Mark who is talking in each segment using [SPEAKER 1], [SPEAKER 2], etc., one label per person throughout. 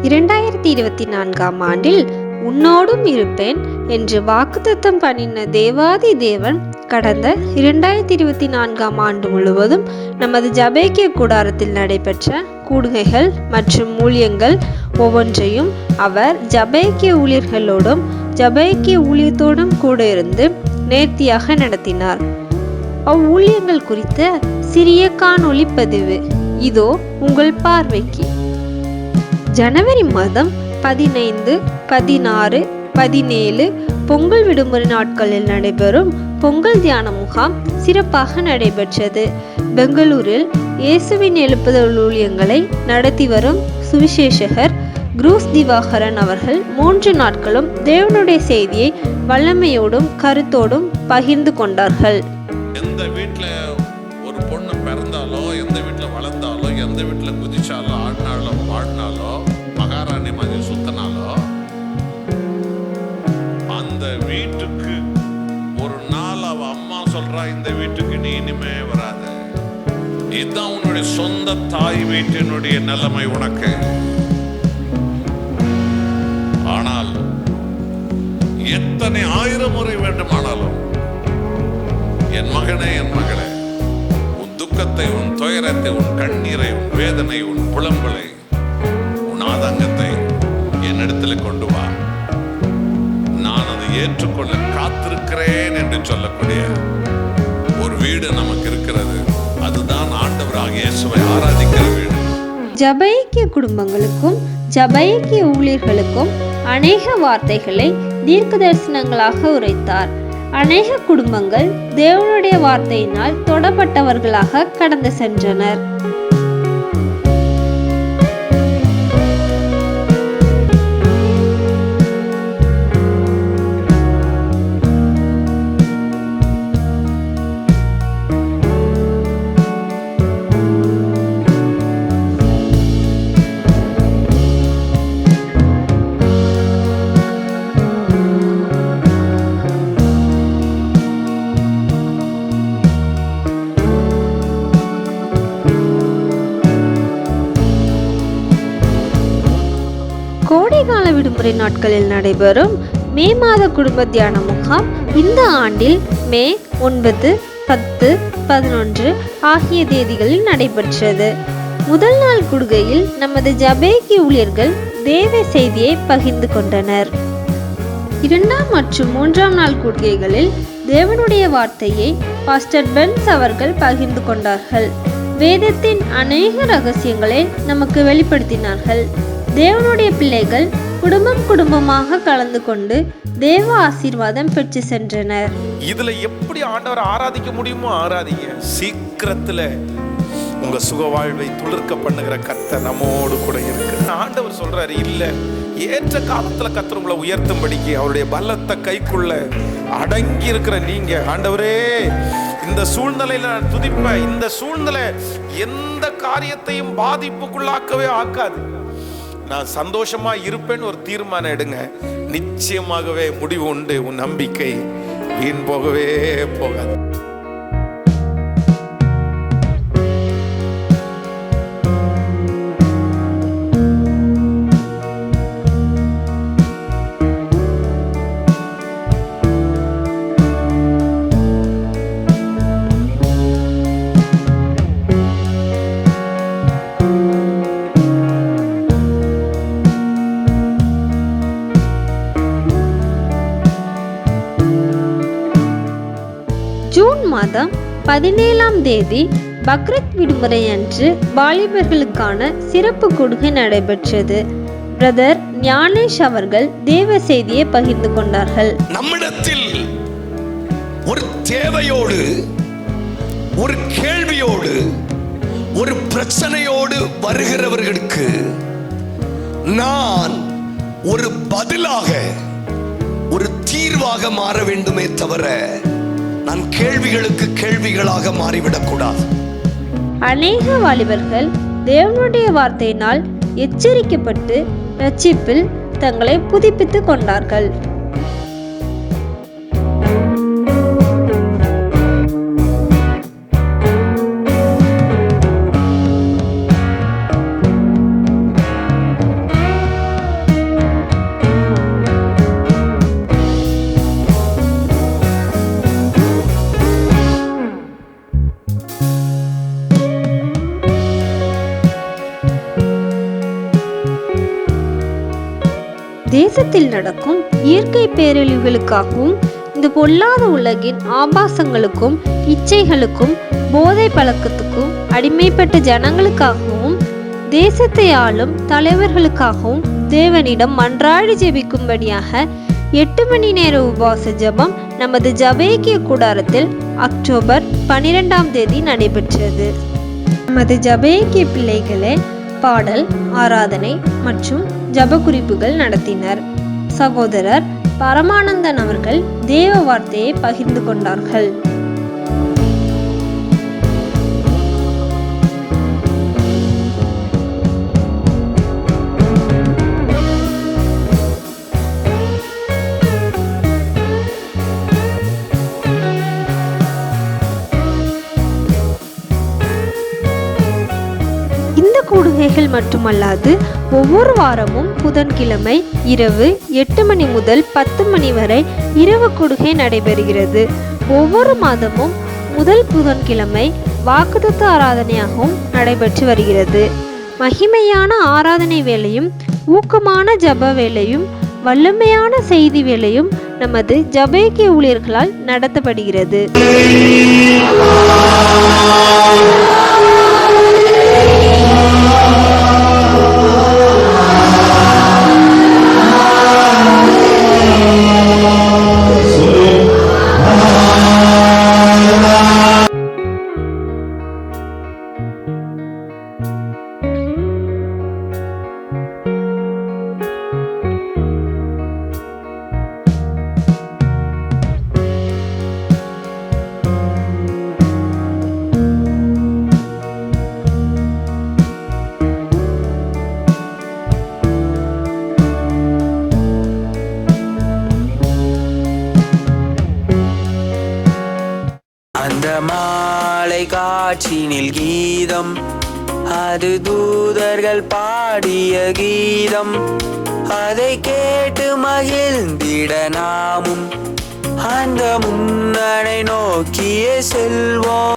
[SPEAKER 1] 2024ஆம் ஆண்டில் உன்னோடும் இருப்பேன் என்று வாக்குத்தத்தம் பண்ணின தேவாதி தேவன் கடந்த 2024ஆம் ஆண்டு முழுவதும் நமது ஜபைக்கிய கூடாரத்தில் நடைபெற்ற கூடுகைகள் மற்றும் ஊழியங்கள் ஒவ்வொன்றையும் அவர் ஜபைக்கிய ஊழியர்களோடும் ஜபைக்கிய ஊழியத்தோடும் கூட இருந்து நேர்த்தியாக நடத்தினார். அவ்வூழியங்கள் குறித்த சிறிய காணொளி பதிவு இதோ உங்கள் பார்வைக்கு. ஜனவரி மாதம் 15, 16, 17 பொங்கல் விடுமுறை நாட்களில் நடைபெறும் பொங்கல் தியான முகாம் சிறப்பாக நடைபெற்றது. பெங்களூரில் இயேசுவின் எழுப்புதல் ஊழியங்களை நடத்தி வரும் சுவிசேஷகர் குரூஸ் திவாகரன் அவர்கள் 3 நாட்களும் தேவனுடைய செய்தியை வல்லமையோடும் கருத்தோடும் பகிர்ந்து கொண்டார்கள்.
[SPEAKER 2] எந்த வீட்டில் ஒரு பொண்ணு பிறந்தாலோ, எந்த வீட்டில் வளர்ந்தாலோ, எந்த வீட்டில் குதிச்சாலோ, ஆடினாலோ பாடினாலோ, மகாராணி மாதிரி சுத்தினாலோ, அந்த வீட்டுக்கு ஒரு நாள் அவ அம்மா சொல்றா, இந்த வீட்டுக்கு நீ இனிமே வராத, இதுதான் உன்னுடைய சொந்த தாய் வீட்டினுடைய நிலைமை உனக்கு. ஆனால் எத்தனை 1000 முறை வேண்டுமானாலும் என் மகனே, என் மகளே, உன் துக்கத்தை, உன் துயரத்தை, உன் கண்ணீரை, உன் வேதனை, உன் புலம்பலை, உன் ஆதங்கத்தை என்னிடத்தில் கொண்டு வா, நான் அதை ஏற்றுக்கொள்ள காத்திருக்கிறேன் என்று சொல்லக்கூடிய ஒரு வீடு நமக்கு இருக்கிறது. அதுதான் ஆண்டவராகிய இயேசுவை ஆராதிக்கிற வீடு.
[SPEAKER 1] ஜபைக்கிய குடும்பங்களுக்கும் ஜபைக்கிய ஊழியர்களுக்கும் அநேக வார்த்தைகளை தீர்க்க தரிசனங்களாக உரைத்தார். அநேக குடும்பங்கள் தேவனுடைய வார்த்தையினால் தொடப்பட்டவர்களாக கடந்து சென்றனர். கோடைகால விடுமுறை நாட்களில் நடைபெறும் மே மாத குடும்ப தியான முகாம் இந்த ஆண்டில் மே 9, 10, 11 ஆகிய தேதிகளில் நடைபெற்றது. முதல் நாள் கூடுகையில் நமது ஜபைக்கிய ஊழியர்கள் தேவ செய்தியை பகிர்ந்து கொண்டனர். 2ஆம் மற்றும் 3ஆம் நாள் கூடுகைகளில் தேவனுடைய வார்த்தையை பாஸ்டர் பென்ஸ் அவர்கள் பகிர்ந்து கொண்டார்கள். வேதத்தின் அநேக ரகசியங்களை நமக்கு வெளிப்படுத்தினார்கள். தேவனுடைய பிள்ளைகள் குடும்பம் குடும்பமாக கலந்து கொண்டு தேவ ஆசீர்வாதம் பெற்று சென்றனர்.
[SPEAKER 3] இதுல எப்படி ஆண்டவரை ஆராதிக்க முடியுமோ ஆராதிங்க. சீக்கிரத்துல உங்க சுக வாழ்வை துளிர்க்க பண்ணுகிற கர்த்தர் நம்மோடு கூட இருக்கு. ஆண்டவர் சொல்றாரு, இல்ல ஏற்ற காலத்துல கர்த்தர் உங்களை உயர்த்தும்படிக்கு அவருடைய பலத்த கைக்குள்ள அடங்கி இருக்கிற நீங்க, ஆண்டவரே இந்த சூழ்நிலையில நான் துதிப்பேன், இந்த சூழ்நிலை எந்த காரியத்தையும் பாதிப்புக்குள்ளாக்கவே ஆக்காது, நான் சந்தோஷமா இருப்பேன்னு ஒரு தீர்மானம் எடுங்க. நிச்சயமாகவே முடிவு உண்டு. உன் நம்பிக்கை வீண் போகவே போகாது.
[SPEAKER 1] ஜூன் மாதம் 17ஆம் தேதி பக்ரீத் விடுமுறை அன்று வாலிபர்களுக்கான சிறப்பு கூடுகை நடைபெற்றது. பிரதர் ஞானேஷ் அவர்கள் தேவ செய்தியை பகிர்ந்து கொண்டார்கள்.
[SPEAKER 4] நம்மிடத்தில் ஒரு தேவையோடு, ஒரு கேள்வியோடு, ஒரு பிரச்சனையோடு வருகிறவர்களுக்கு நான் ஒரு பதிலாக, ஒரு தீர்வாக மாற வேண்டுமே தவிர நான் கேள்விகளுக்கு கேள்விகளாக மாறிவிடக்கூடாது.
[SPEAKER 1] அநேக வாலிபர்கள் தேவனுடைய வார்த்தையினால் எச்சரிக்கப்பட்டு ரட்சிப்பில் தங்களை புதுப்பித்துக் கொண்டார்கள். தேசத்தில் நடக்கும் இயற்கை பேரழிவுகளுக்காகவும் இந்த பொல்லாத உலகின் ஆபாசங்களுக்கும் இச்சைகளுக்கும் போதை பழக்கத்துக்கும் அடிமைப்பட்ட ஜனங்களுக்காகவும் தேசத்தை ஆளும் தலைவர்களுக்காகவும் தேவனிடம் மன்றாடி ஜெபிக்கும்படியாக 8 மணி நேர உபவாச ஜெபம் நமது ஜெபேக்கிய கூடாரத்தில் அக்டோபர் 12ஆம் தேதி நடைபெற்றது. நமது ஜெபேக்கிய பிள்ளைகளே பாடல், ஆராதனை மற்றும் ஜெப குறிப்புகள் நடத்தினர். சகோதரர் பரமானந்தன் அவர்கள் தேவ வார்த்தையை பகிர்ந்து கொண்டார்கள். கூடுகைகள் மட்டுமல்லாது ஒவ்வொரு வாரமும் புதன்கிழமை இரவு 8 மணி முதல் 10 மணி வரை இரவு கூடுகை நடைபெறுகிறது. ஒவ்வொரு மாதமும் முதல் புதன்கிழமை வாக்குத்தத்த ஆராதனையாகவும் நடைபெற்று வருகிறது. மகிமையான ஆராதனை வேளையும் ஊக்கமான ஜப வேளையும் வல்லமையான செய்தி வேளையும் நமது ஜெபேக்கிய ஊழியர்களால் நடத்தப்படுகிறது.
[SPEAKER 5] அந்த மாலை காற்றினில் கீதம், அது தூதர்கள் பாடிய கீதம். அதை கேட்டு மகிழ்ந்திட நாமும் அந்த முன்னணை நோக்கியே செல்வோம்.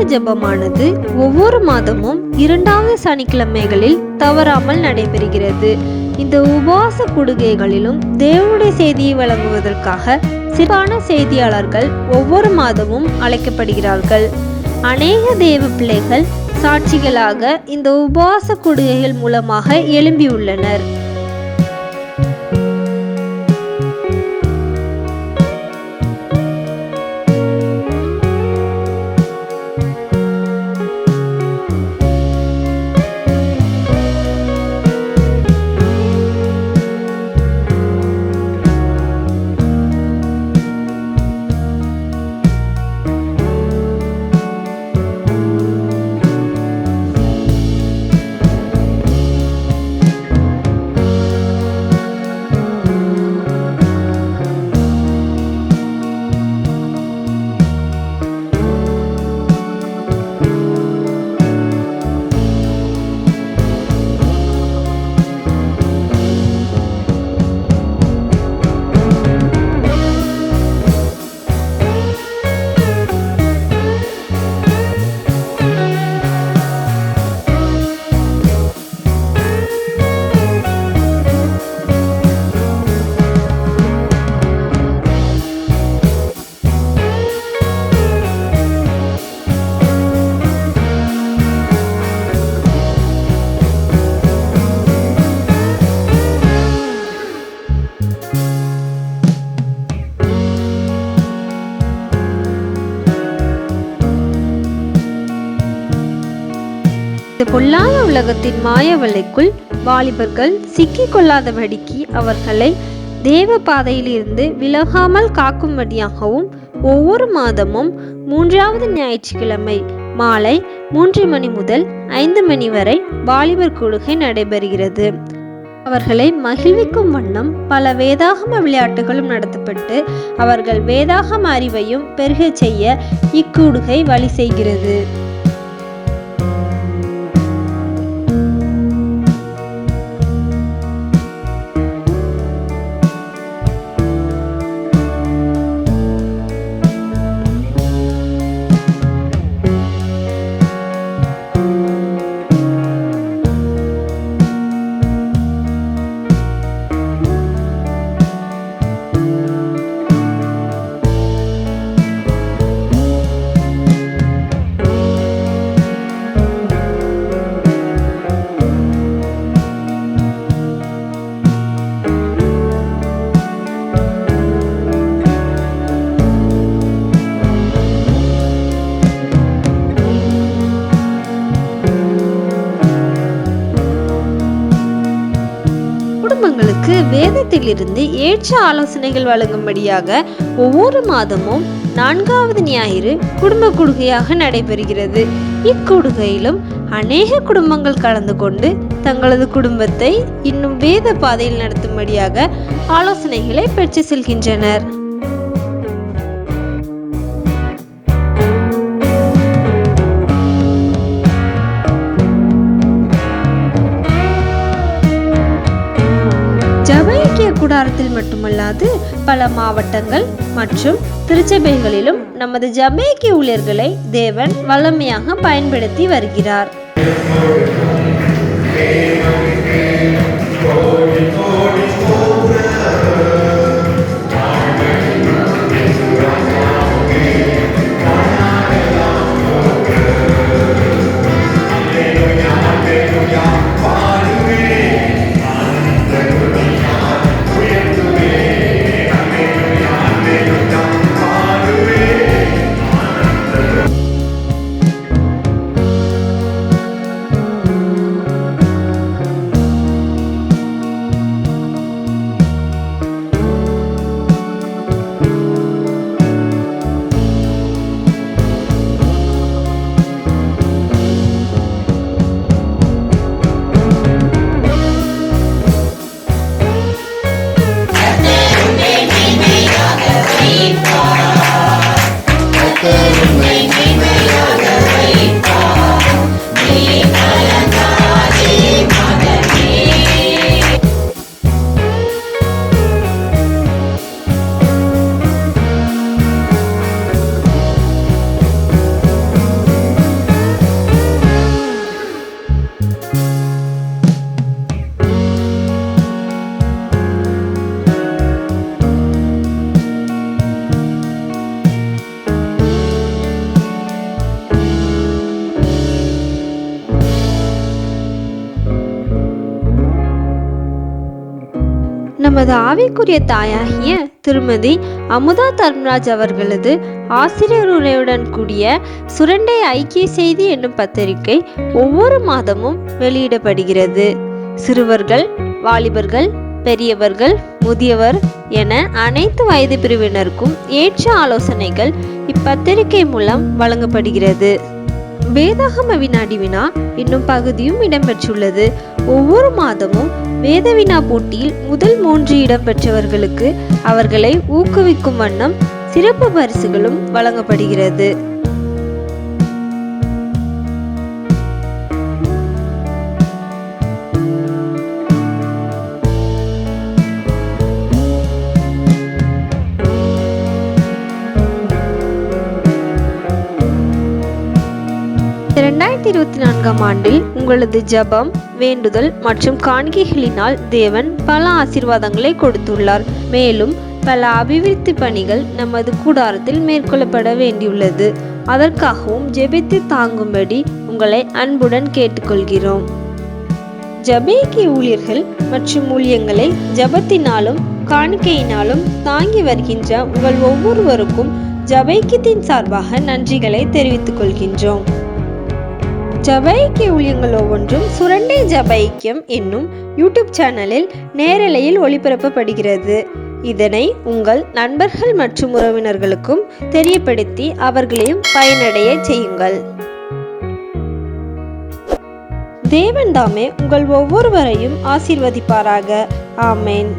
[SPEAKER 1] ஜெபமானது ஒவ்வொரு மாதமும் 2வது சனிக்கிழமைகளில் தவறாமல் நடைபெறுகிறது. இந்த உபவாச கூடுகைகளிலும் தேவனுடைய செய்தியை வழங்குவதற்காக சிறப்பான செய்தியாளர்கள் ஒவ்வொரு மாதமும் அழைக்கப்படுகிறார்கள். அநேக தேவ பிள்ளைகள் சாட்சிகளாக இந்த உபவாச கூடுகைகள் மூலமாக எழும்பியுள்ளனர். இந்த பொல்லாத உலகத்தின் மாய வலைக்குள் வாலிபர்கள் சிக்கிக் கொள்ளாதபடிக்கு அவர்களை தேவ பாதையில் இருந்து விலகாமல் காக்கும்படியாகவும் ஒவ்வொரு மாதமும் 3வது ஞாயிற்றுக்கிழமை மாலை 3 மணி முதல் 5 மணி வரை வாலிபர் கூடுகை நடைபெறுகிறது. அவர்களை மகிழ்விக்கும் வண்ணம் பல வேதாகம விளையாட்டுகளும் நடத்தப்பட்டு அவர்கள் வேதாகம அறிவையும் பெருகச் செய்ய இக்கூடுகை வழி செய்கிறது. குடும்பங்களுக்கு வேதத்திலிருந்து ஏற்ற ஆலோசனைகள் வழங்கும்படியாக ஒவ்வொரு மாதமும் 4வது ஞாயிறு குடும்ப கூடுகையாக நடைபெறுகிறது. இக்கூடுகையிலும் அநேக குடும்பங்கள் கலந்து கொண்டு தங்களது குடும்பத்தை இன்னும் வேத பாதையில் நடத்தும்படியாக ஆலோசனைகளை பெற்று செல்கின்றனர். கூடாரத்தில் மட்டுமல்லாது பல மாவட்டங்கள் மற்றும் திருச்சபைகளிலும் நமது ஜபைக்கிய ஊழியர்களை தேவன் வல்லமையாக பயன்படுத்தி வருகிறார். நமது ஆவிக்குரிய தாயாகிய திருமதி அமுதா தர்மராஜ் அவர்களது ஆசிரியர் உரையுடன் கூடிய சுரண்டை ஐக்கிய செய்தி என்னும் பத்திரிகை ஒவ்வொரு மாதமும் வெளியிடப்படுகிறது. சிறுவர்கள், வாலிபர்கள், பெரியவர்கள், முதியவர் என அனைத்து வயது பிரிவினருக்கும் ஏற்ற ஆலோசனைகள் இப்பத்திரிகை மூலம் வழங்கப்படுகிறது. வேதாகம வினாடி வினா என்னும் பகுதியும் இடம்பெற்றுள்ளது. ஒவ்வொரு மாதமும் வேத வினா போட்டியில் முதல் 3 இடம் பெற்றவர்களுக்கு அவர்களை ஊக்குவிக்கும் வண்ணம் சிறப்பு பரிசுகளும் வழங்கப்படுகிறது. ஆண்டில் உங்களது ஜபம், வேண்டுதல் மற்றும் காணிக்கைகளினால் தேவன் பல ஆசீர்வாதங்களை கொடுத்துள்ளார். மேலும் பல அபிவிருத்தி பணிகள் நமது கூடாரத்தில் மேற்கொள்ளப்பட வேண்டியுள்ளது. அதற்காகவும் ஜெபித்து தாங்கும்படி உங்களை அன்புடன் கேட்டுக்கொள்கிறோம். ஜபைக்கிய ஊழியர்கள் மற்றும் ஊழியங்களை ஜபத்தினாலும் காணிக்கையினாலும் தாங்கி வருகின்ற உங்கள் ஒவ்வொருவருக்கும் ஜபைக்கியத்தின் சார்பாக நன்றிகளை தெரிவித்துக் கொள்கின்றோம். ஜபைக்கிய ஊழியங்கள் ஒவ்வொன்றும் சுரண்டை ஜபைக்கியம் என்னும் யூடியூப் சேனலில் நேரலையில் ஒளிபரப்பப்படுகிறது. இதனை உங்கள் நண்பர்கள் மற்றும் உறவினர்களுக்கும் தெரியப்படுத்தி அவர்களையும் பயனடைய செய்யுங்கள். தேவன் தாமே உங்கள் ஒவ்வொருவரையும் ஆசீர்வதிப்பாராக. ஆமேன்.